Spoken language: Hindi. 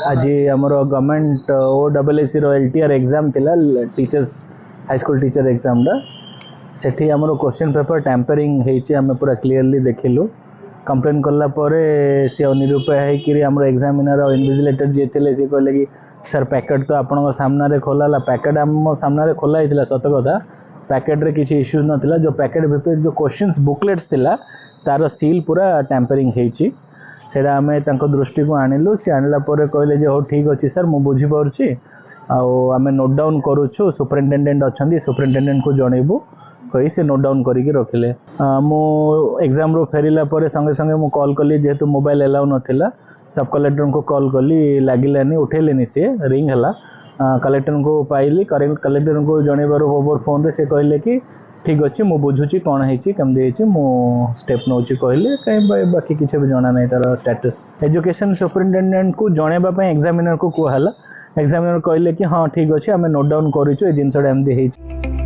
आज आमर गवर्नमेंट OSSC LTR एग्जाम थिला teachers high school teacher exam सेठी आमर क्वेश्चन पेपर टैंपरिंग होईची आमे पूरा क्लियरली देखिलु कंप्लेन कला परे से निरूपाय है आमर एग्जामिनर और इन्विजिलेटर जे थे से कहले कि सर पैकेट तो आपण सामने खोला पैकेट आम सामने खोला ही सत कथा पैकेट रे किसी इश्यूज नथिला जो पैकेट भितर जो क्वेश्चंस बुकलेट्स थिला तार सील पूरा टैंपरिंग होईची सेटा आमे तांको दृष्टि को आनिलु से आनला परे कहले जे हो ठीक अछि सर मु बुझी पारछि आमे नोट डाउन करूछु सुपरिटेंडेंट अछंदी सुपरिटेंडेंट को जणैबु कही से नोट डाउन करिक रखिले मु एग्जाम रो फेरिला परे संगे संगे मु कॉल कली जेहेतु मोबाइल अलाउ नथिला सब कलेक्टर को कॉल कली लागिलानी उठेलेनी से रिंग हला कलेक्टर को पाइली कलेक्टर को जणैबार ओवर फोन रे से कहले कि ठीक अच्छे मु बुझुची कौन है कमी मु स्टेप नौ कहले कहीं बाकी किसी भी जाना नहीं तार स्टेटस एजुकेशन सुपरिटेंडेंट को जनवाई एग्जामिनर को कहला एग्जामिनर कहले कि हाँ ठीक अच्छे आम नोट डाउन करूँ जिनसा एमती